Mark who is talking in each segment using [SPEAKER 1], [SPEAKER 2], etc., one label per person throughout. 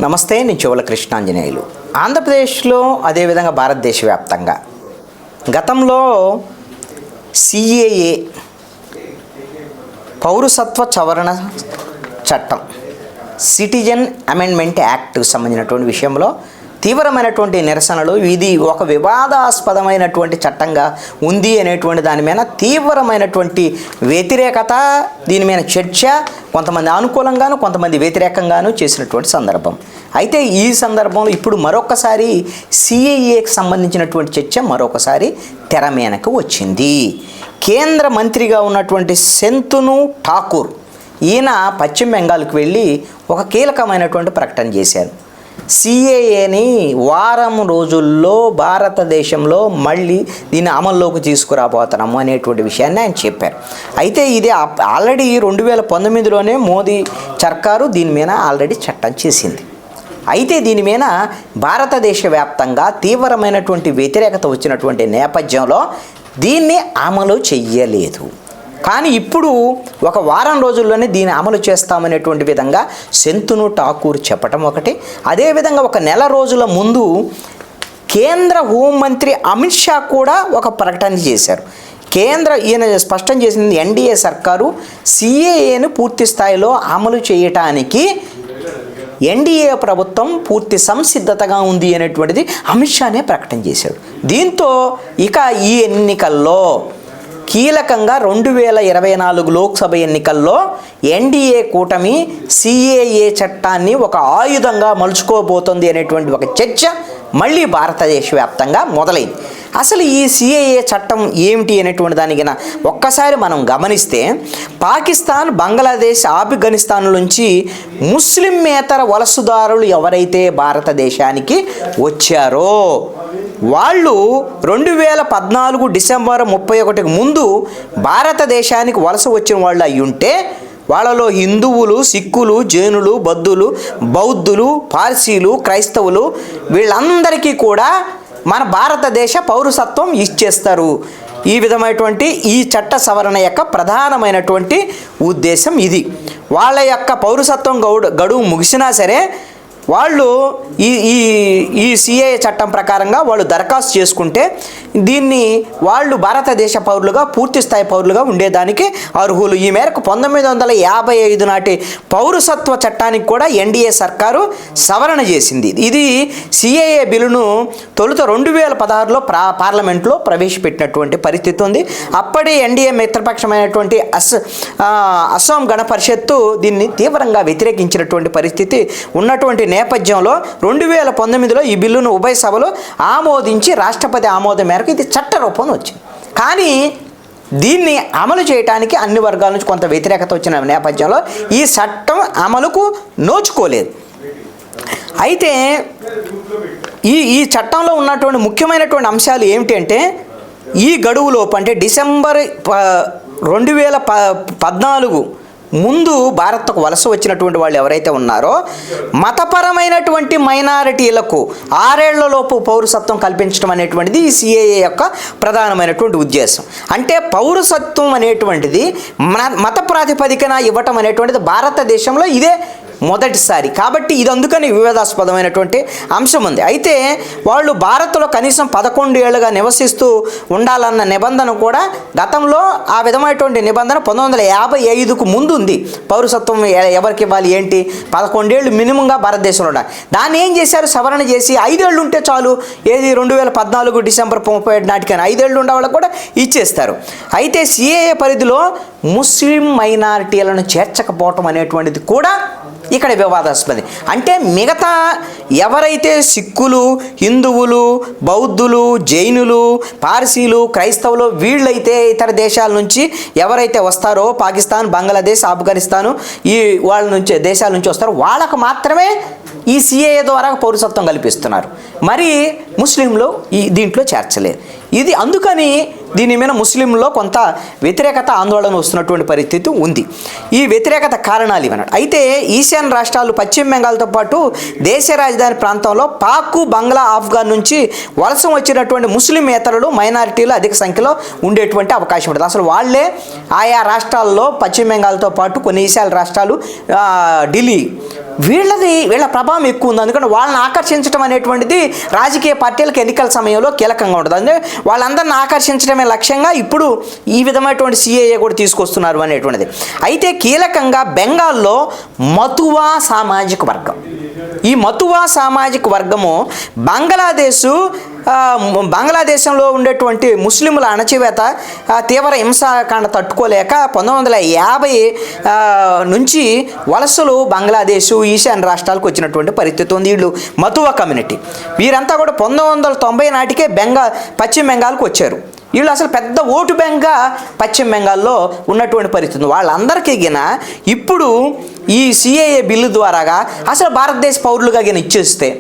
[SPEAKER 1] నమస్తే, నేను చెవుల కృష్ణాంజనేయులు. ఆంధ్రప్రదేశ్లో అదేవిధంగా భారతదేశ వ్యాప్తంగా గతంలో సిఏఏ పౌరసత్వ సవరణ చట్టం, సిటిజన్ అమెండ్మెంట్ యాక్ట్కి సంబంధించినటువంటి విషయంలో తీవ్రమైనటువంటి నిరసనలు, ఇది ఒక వివాదాస్పదమైనటువంటి చట్టంగా ఉంది అనేటువంటి దాని మీద తీవ్రమైనటువంటి వ్యతిరేకత, దీని మీద చర్చ, కొంతమంది అనుకూలంగాను కొంతమంది వ్యతిరేకంగాను చేసినటువంటి సందర్భం. అయితే ఈ సందర్భంలో ఇప్పుడు మరొకసారి సిఏఏకి సంబంధించినటువంటి చర్చ మరొకసారి తెర మీదకు వచ్చింది. కేంద్ర మంత్రిగా ఉన్నటువంటి శంతను ఠాకూర్ ఈయన పశ్చిమ బెంగాల్కి వెళ్ళి ఒక కీలకమైనటువంటి ప్రకటన చేశారు. సిఏఏని వారం రోజుల్లో భారతదేశంలో మళ్ళీ దీన్ని అమల్లోకి తీసుకురాబోతున్నాము అనేటువంటి విషయాన్ని ఆయన చెప్పారు. అయితే ఇది ఆల్రెడీ 2019లోనే మోదీ సర్కారు దీని మీద ఆల్రెడీ చట్టం చేసింది. అయితే దీని మీద భారతదేశ వ్యాప్తంగా తీవ్రమైనటువంటి వ్యతిరేకత వచ్చినటువంటి నేపథ్యంలో దీన్ని అమలు చెయ్యలేదు. కానీ ఇప్పుడు ఒక వారం రోజుల్లోనే దీన్ని అమలు చేస్తామనేటువంటి విధంగా శంతను ఠాకూర్ చెప్పటం ఒకటి. అదేవిధంగా ఒక నెల రోజుల ముందు కేంద్ర హోంమంత్రి అమిత్ షా కూడా ఒక ప్రకటన చేశారు. ఈయన స్పష్టం చేసింది, ఎన్డీఏ సర్కారు సిఏఏను పూర్తి స్థాయిలో అమలు చేయటానికి ఎన్డీఏ ప్రభుత్వం పూర్తి సంసిద్ధతగా ఉంది అనేటువంటిది అమిత్ షానే ప్రకటన చేశాడు. దీంతో ఇక ఈ ఎన్నికల్లో కీలకంగా 2024 లోక్సభ ఎన్నికల్లో ఎన్డీఏ కూటమి సిఏఏ చట్టాన్ని ఒక ఆయుధంగా మలుచుకోబోతోంది అనేటువంటి ఒక చర్చ మళ్ళీ భారతదేశ వ్యాప్తంగా మొదలైంది. అసలు ఈ సిఏఏ చట్టం ఏమిటి అనేటువంటి దానికి ఒక్కసారి మనం గమనిస్తే, పాకిస్తాన్, బంగ్లాదేశ్, ఆఫ్ఘనిస్తాన్ నుంచి ముస్లిమేతర వలసదారులు ఎవరైతే భారతదేశానికి వచ్చారో వాళ్ళు 2014 డిసెంబర్ 31కి ముందు భారతదేశానికి వలస వచ్చిన వాళ్ళు అయి ఉంటే వాళ్ళలో హిందువులు, సిక్కులు, జైనులు, బౌద్ధులు, పార్సీలు, క్రైస్తవులు వీళ్ళందరికీ కూడా మన భారతదేశ పౌరసత్వం ఇచ్చేస్తారు. ఈ విధమైనటువంటి ఈ చట్ట సవరణ యొక్క ప్రధానమైనటువంటి ఉద్దేశం ఇది. వాళ్ళ యొక్క పౌరసత్వం గడువు ముగిసినా సరే వాళ్ళు ఈ సిఏఏ చట్టం ప్రకారంగా వాళ్ళు దరఖాస్తు చేసుకుంటే దీన్ని వాళ్ళు భారతదేశ పౌరులుగా, పూర్తి స్థాయి పౌరులుగా ఉండేదానికి అర్హులు. ఈ మేరకు 1955 నాటి పౌరసత్వ చట్టానికి కూడా ఎన్డీఏ సర్కారు సవరణ చేసింది. ఇది సిఏఏ బిల్లును తొలుత 2016లో పార్లమెంట్లో ప్రవేశపెట్టినటువంటి పరిస్థితి ఉంది. అప్పటి ఎన్డీఏ మిత్రపక్షమైనటువంటి అస్సాం గణ పరిషత్తు దీన్ని తీవ్రంగా వ్యతిరేకించినటువంటి పరిస్థితి ఉన్నటువంటి నేపథ్యంలో 2019లో ఈ బిల్లును ఉభయ సభలు ఆమోదించి రాష్ట్రపతి ఆమోదం మేరకు ఇది చట్ట రూపంలో వచ్చింది. కానీ దీన్ని అమలు చేయడానికి అన్ని వర్గాల నుంచి కొంత వ్యతిరేకత వచ్చిన నేపథ్యంలో ఈ చట్టం అమలుకు నోచుకోలేదు. అయితే ఈ చట్టంలో ఉన్నటువంటి ముఖ్యమైనటువంటి అంశాలు ఏమిటి అంటే, ఈ గడువులోపు అంటే డిసెంబర్ 2014 ముందు భారత్కు వలస వచ్చినటువంటి వాళ్ళు ఎవరైతే ఉన్నారో మతపరమైనటువంటి మైనారిటీలకు 6 ఏళ్లలోపు పౌరసత్వం కల్పించడం అనేటువంటిది ఈ సిఏఏ యొక్క ప్రధానమైనటువంటి ఉద్దేశం. అంటే పౌరసత్వం అనేటువంటిది మత ప్రాతిపదికన ఇవ్వటం అనేటువంటిది భారతదేశంలో ఇదే మొదటిసారి. కాబట్టి ఇది అందుకని వివాదాస్పదమైనటువంటి అంశం ఉంది. అయితే వాళ్ళు భారత్లో కనీసం 11 ఏళ్ళుగా నివసిస్తూ ఉండాలన్న నిబంధన కూడా గతంలో ఆ విధమైనటువంటి నిబంధన 1955కు ముందు ఉంది. పౌరసత్వం ఎవరికి ఇవ్వాలి ఏంటి, 11 ఏళ్ళు మినిమంగా భారతదేశంలో ఉండాలి. దాన్ని ఏం చేశారు, సవరణ చేసి 5 ఏళ్ళు ఉంటే చాలు. ఏది 2014 డిసెంబర్ 31 నాటికైనా 5 ఏళ్ళు ఉండే వాళ్ళకు కూడా ఇచ్చేస్తారు. అయితే సిఏఏ పరిధిలో ముస్లిం మైనారిటీలను చేర్చకపోవటం అనేటువంటిది కూడా ఇక్కడ వివాదాస్పదం. అంటే మిగతా ఎవరైతే సిక్కులు, హిందువులు, బౌద్ధులు, జైనులు, పార్సీలు, క్రైస్తవులు వీళ్ళైతే ఇతర దేశాల నుంచి ఎవరైతే వస్తారో, పాకిస్తాన్, బంగ్లాదేశ్, ఆఫ్ఘనిస్తాను వాళ్ళ నుంచి దేశాల నుంచి వస్తారో వాళ్ళకు మాత్రమే ఈ సిఏఏ ద్వారా పౌరసత్వం కల్పిస్తున్నారు. మరి ముస్లింలు దీంట్లో చేర్చలేరు. ఇది అందుకని దీని మీద ముస్లింల్లో కొంత వ్యతిరేకత, ఆందోళన వస్తున్నటువంటి పరిస్థితి ఉంది. ఈ వ్యతిరేకత కారణాలు ఇవన్నమాట. అయితే ఈశాన్య రాష్ట్రాలు పశ్చిమ బెంగాల్తో పాటు దేశ రాజధాని ప్రాంతంలో పాక్, బంగ్లా, ఆఫ్ఘన్ నుంచి వలస వచ్చినటువంటి ముస్లిమేతరులు, మైనారిటీలు అధిక సంఖ్యలో ఉండేటువంటి అవకాశం ఉంటుంది. అసలు వాళ్ళే ఆయా రాష్ట్రాల్లో పశ్చిమ బెంగాల్తో పాటు కొన్ని ఈశాన్య రాష్ట్రాలు, ఢిల్లీ, వీళ్ళ ప్రభావం ఎక్కువ ఉంది. అందుకని వాళ్ళని ఆకర్షించడం అనేటువంటిది రాజకీయ పార్టీలకు ఎన్నికల సమయంలో కీలకంగా ఉంటుంది. అంటే వాళ్ళందరిని ఆకర్షించడమే లక్ష్యంగా ఇప్పుడు ఈ విధమైనటువంటి సిఏఏ కూడా తీసుకొస్తున్నారు అనేటువంటిది. అయితే కీలకంగా బెంగాల్లో మతువా సామాజిక వర్గం, ఈ మతువా సామాజిక వర్గము బంగ్లాదేశంలో ఉండేటువంటి ముస్లింల అణచివేత, తీవ్ర హింసాకాండ తట్టుకోలేక 1950 నుంచి వలసలు బంగ్లాదేశ్ ఈశాన్య రాష్ట్రాలకు వచ్చినటువంటి పరిస్థితి ఉంది. వీళ్ళు మతువా కమ్యూనిటీ, వీరంతా కూడా 1990 నాటికే పశ్చిమ బెంగాల్కి వచ్చారు. వీళ్ళు అసలు పెద్ద ఓటు బ్యాంక్గా పశ్చిమ బెంగాల్లో ఉన్నటువంటి పరిస్థితి. వాళ్ళందరికీ గిన ఇప్పుడు ఈ సిఏఏ బిల్లు ద్వారాగా అసలు భారతదేశ పౌరులుగా గిన ఇచ్చేస్తే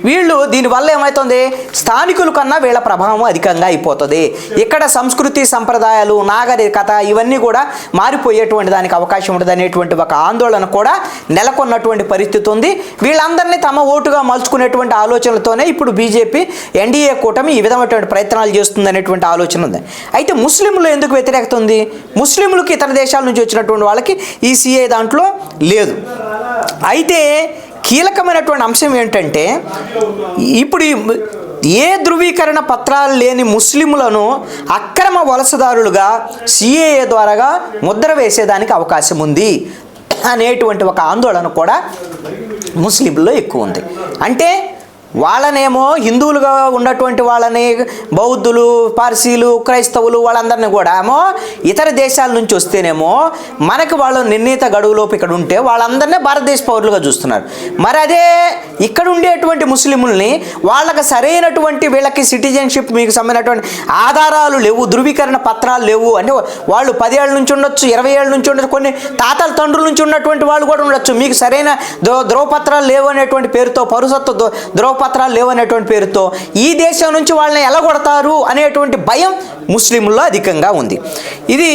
[SPEAKER 1] వీళ్ళు దీనివల్ల ఏమవుతుంది, స్థానికుల కన్నా వీళ్ళ ప్రభావం అధికంగా అయిపోతుంది. ఇక్కడ సంస్కృతి సంప్రదాయాలు నాగరికత ఇవన్నీ కూడా మారిపోయేటువంటి దానికి అవకాశం ఉంటుంది అనేటువంటి ఒక ఆందోళన కూడా నెలకొన్నటువంటి పరిస్థితి ఉంది. వీళ్ళందరినీ తమ ఓటుగా మలుచుకునేటువంటి ఆలోచనలతోనే ఇప్పుడు బీజేపీ ఎన్డీఏ కూటమి ఈ విధమైనటువంటి ప్రయత్నాలు చేస్తుంది అనేటువంటి ఆలోచన ఉంది. అయితే ముస్లింలు ఎందుకు వ్యతిరేకత ఉంది? ముస్లింలకు ఇతర దేశాల నుంచి వచ్చినటువంటి వాళ్ళకి ఈ సిఏ దాంట్లో లేదు. అయితే కీలకమైనటువంటి అంశం ఏంటంటే, ఇప్పుడు ఏ ధృవీకరణ పత్రాలు లేని ముస్లింలను అక్రమ వలసదారులుగా సిఏఏ ద్వారాగా ముద్ర వేసేదానికి అవకాశం ఉంది అనేటువంటి ఒక ఆందోళన కూడా ముస్లింల్లో ఎక్కువ ఉంది. అంటే వాళ్ళనేమో హిందువులుగా ఉన్నటువంటి వాళ్ళని బౌద్ధులు, పార్సీలు, క్రైస్తవులు వాళ్ళందరినీ కూడా ఏమో ఇతర దేశాల నుంచి వస్తేనేమో మనకి వాళ్ళు నిర్ణీత గడువులోపు ఇక్కడ ఉంటే వాళ్ళందరినీ భారతదేశ పౌరులుగా చూస్తున్నారు. మరి అదే ఇక్కడ ఉండేటువంటి ముస్లింలని వాళ్ళకి సరైనటువంటి వీళ్ళకి సిటిజన్షిప్ మీకు సంబంధించినటువంటి ఆధారాలు లేవు, ధృవీకరణ పత్రాలు లేవు. అంటే వాళ్ళు 10 ఏళ్ళ నుంచి ఉండొచ్చు, 20 ఏళ్ళ నుంచి ఉండొచ్చు, కొన్ని తాతల తండ్రుల నుంచి ఉన్నటువంటి వాళ్ళు కూడా ఉండొచ్చు. మీకు సరైన ధ్రువపత్రాలు లేవు అనేటువంటి పేరుతో, పౌరసత్వ ధ్రువపత్రాలు లేవు అనేటువంటి పేరుతో ఈ దేశం నుంచి వాళ్ళని ఎలగొడతారు అనేటువంటి భయం ముస్లింల్లో అధికంగా ఉంది. ఇది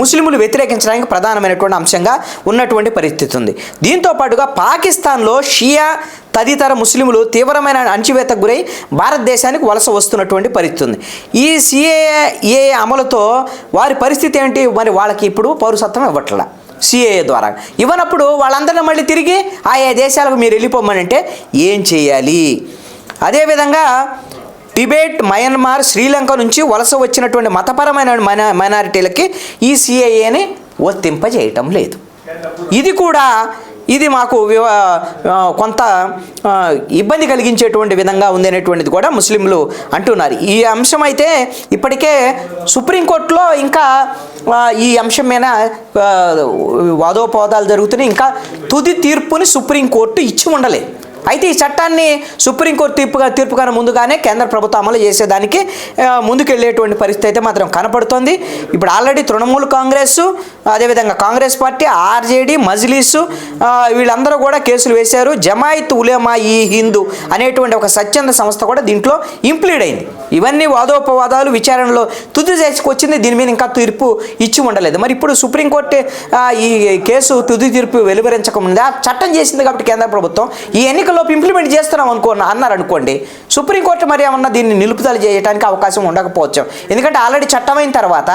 [SPEAKER 1] ముస్లింలు వ్యతిరేకించడానికి ప్రధానమైనటువంటి అంశంగా ఉన్నటువంటి పరిస్థితి ఉంది. దీంతో పాటుగా పాకిస్తాన్లో షియా తదితర ముస్లింలు తీవ్రమైన అణచివేతకు గురై భారతదేశానికి వలస వస్తున్నటువంటి పరిస్థితి ఉంది. ఈ సిఏఏ అమలుతో వారి పరిస్థితి ఏంటి? మరి వాళ్ళకి ఇప్పుడు పౌరసత్వం ఇవ్వట్ల సిఏఏ ద్వారా. ఇవ్వనప్పుడు వాళ్ళందరినీ మళ్ళీ తిరిగి ఆయా దేశాలకు మీరు వెళ్ళిపోమని అంటే ఏం చేయాలి? అదేవిధంగా టిబెట్, మయన్మార్, శ్రీలంక నుంచి వలస వచ్చినటువంటి మతపరమైన మైనారిటీలకి ఈ సిఏఏని వర్తింపజేయటం లేదు. ఇది మాకు కొంత ఇబ్బంది కలిగించేటువంటి విధంగా ఉంది అనేటువంటిది కూడా ముస్లింలు అంటున్నారు. ఈ అంశం అయితే ఇప్పటికే సుప్రీంకోర్టులో ఇంకా ఈ అంశం మీద వాదోపవాదాలు జరుగుతున్నాయి. ఇంకా తుది తీర్పుని సుప్రీంకోర్టు ఇచ్చి ఉండలేదు. అయితే ఈ చట్టాన్ని సుప్రీంకోర్టు తీర్పు కన్నా ముందుగానే కేంద్ర ప్రభుత్వం అమలు చేసేదానికి ముందుకెళ్ళేటువంటి పరిస్థితి అయితే మాత్రం కనపడుతోంది. ఇప్పుడు ఆల్రెడీ తృణమూల్ కాంగ్రెస్, అదేవిధంగా కాంగ్రెస్ పార్టీ, ఆర్జేడీ, మజ్లిసు వీళ్ళందరూ కూడా కేసులు వేశారు. జమాయిత్ ఉలేమా ఈ హిందూ అనేటువంటి ఒక స్వచ్ఛంద సంస్థ కూడా దీంట్లో ఇంప్లీడ్ అయింది. ఇవన్నీ వాదోపవాదాలు విచారణలో తుది చేసుకొచ్చింది. దీని మీద ఇంకా తీర్పు ఇచ్చి ఉండలేదు. మరి ఇప్పుడు సుప్రీంకోర్టు ఈ కేసు తుది తీర్పు వెలువరించకముందే చట్టం చేసింది కాబట్టి కేంద్ర ప్రభుత్వం ఈ ఎన్నికల్లోపు ఇంప్లిమెంట్ చేస్తున్నాం అన్నారనుకోండి, సుప్రీంకోర్టు మరి ఏమన్నా దీన్ని నిలుపుదల చేయడానికి అవకాశం ఉండకపోవచ్చు. ఎందుకంటే ఆల్రెడీ చట్టమైన తర్వాత,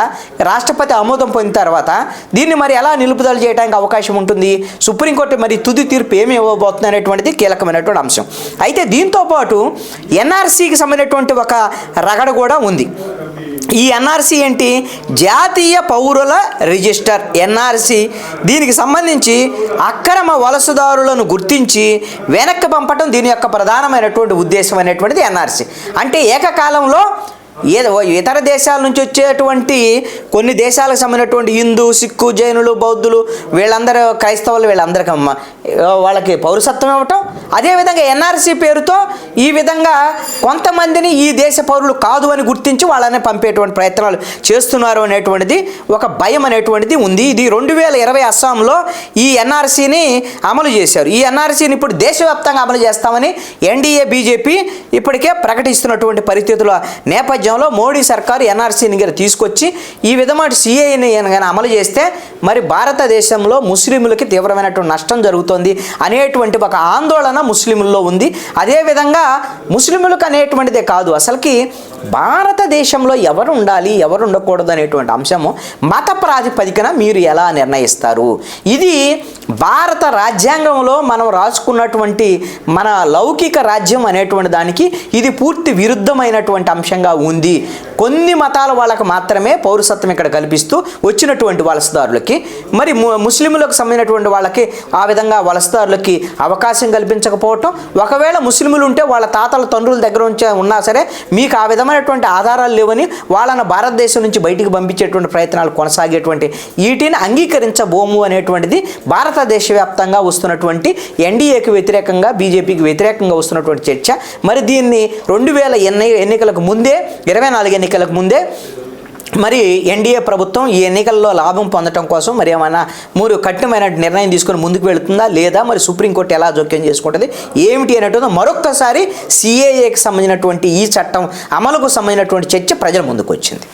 [SPEAKER 1] రాష్ట్రపతి ఆమోదం పొందిన తర్వాత దీన్ని మరి ఎలా నిలుపుదల చేయడానికి అవకాశం ఉంటుంది? సుప్రీంకోర్టు మరి తుది తీర్పు ఏమి ఇవ్వబోతుంది అనేటువంటిది కీలకమైనటువంటి అంశం. అయితే దీంతోపాటు ఎన్ఆర్సీకి సంబంధించినటువంటి ఒక రగడ కూడా ఉంది. ఈ ఎన్ఆర్సీ ఏంటి? జాతీయ పౌరుల రిజిస్టర్ ఎన్ఆర్సీ. దీనికి సంబంధించి అక్రమ వలసదారులను గుర్తించి వెనక్కి పంపటం దీని యొక్క ప్రధానమైనటువంటి ఉద్దేశం అనేటువంటిది ఎన్ఆర్సీ. అంటే ఏకకాలంలో ఇతర దేశాల నుంచి వచ్చేటువంటి కొన్ని దేశాలకు సంబంధించినటువంటి హిందూ, సిక్కు, జైనులు, బౌద్ధులు వీళ్ళందరూ, క్రైస్తవులు వీళ్ళందరికీ వాళ్ళకి పౌరసత్వం ఇవ్వటం, అదేవిధంగా ఎన్ఆర్సీ పేరుతో ఈ విధంగా కొంతమందిని ఈ దేశ పౌరులు కాదు అని గుర్తించి వాళ్ళని పంపేటువంటి ప్రయత్నాలు చేస్తున్నారు అనేటువంటిది ఒక భయం అనేటువంటిది ఉంది. ఇది 2020 అస్సాంలో ఈ ఎన్ఆర్సీని అమలు చేశారు. ఈ ఎన్ఆర్సీని ఇప్పుడు దేశవ్యాప్తంగా అమలు చేస్తామని ఎన్డీఏ బీజేపీ ఇప్పటికే ప్రకటిస్తున్నటువంటి పరిస్థితుల నేపథ్యంలో మోడీ సర్కారు ఎన్ఆర్సీని తీసుకొచ్చి ఈ విధమైన సిఏని కానీ అమలు చేస్తే మరి భారతదేశంలో ముస్లింలకి తీవ్రమైనటువంటి నష్టం జరుగుతుంది అనేటువంటి ఒక ఆందోళన ముస్లింల్లో ఉంది. అదేవిధంగా ముస్లింలకు అనేటువంటిదే కాదు, అసలుకి భారత భారతదేశంలో ఎవరు ఉండాలి ఎవరు ఉండకూడదు అనేటువంటి అంశము మత ప్రాతిపదికన మీరు ఎలా నిర్ణయిస్తారు? ఇది భారత రాజ్యాంగంలో మనం రాసుకున్నటువంటి మన లౌకిక రాజ్యం అనేటువంటి దానికి ఇది పూర్తి విరుద్ధమైనటువంటి అంశంగా ఉంది. కొన్ని మతాల వాళ్ళకు మాత్రమే పౌరసత్వం ఇక్కడ కల్పిస్తూ వచ్చినటువంటి వలసదారులకి, మరి ముస్లింలకు సంబంధించినటువంటి వాళ్ళకి ఆ విధంగా వలసదారులకి అవకాశం కల్పించకపోవటం, ఒకవేళ ముస్లింలు ఉంటే వాళ్ళ తాతల తండ్రుల దగ్గర నుంచి ఉన్నా సరే మీకు ఆ విధమైనటువంటి ఆధారాలు లేవని వాళ్ళని భారతదేశం నుంచి బయటికి పంపించేటువంటి ప్రయత్నాలు కొనసాగేటువంటి వీటిని అంగీకరించబోము అనేటువంటిది భారతదేశ వ్యాప్తంగా వస్తున్నటువంటి ఎన్డీఏకి వ్యతిరేకంగా బీజేపీకి వ్యతిరేకంగా వస్తున్నటువంటి చర్చ. మరి దీన్ని 2000 ఎన్నికలకు ముందే 24 ఎన్నికలకు ముందే మరి ఎన్డీఏ ప్రభుత్వం ఈ ఎన్నికల్లో లాభం పొందడం కోసం మరి ఏమైనా కఠినమైన నిర్ణయం తీసుకొని ముందుకు వెళుతుందా లేదా, మరి సుప్రీంకోర్టు ఎలా జోక్యం చేసుకుంటుంది ఏమిటి అనేటువంటి మరొక్కసారి సిఏఏకి సంబంధించినటువంటి ఈ చట్టం అమలుకు సంబంధించినటువంటి చర్చ ప్రజల ముందుకు వచ్చింది.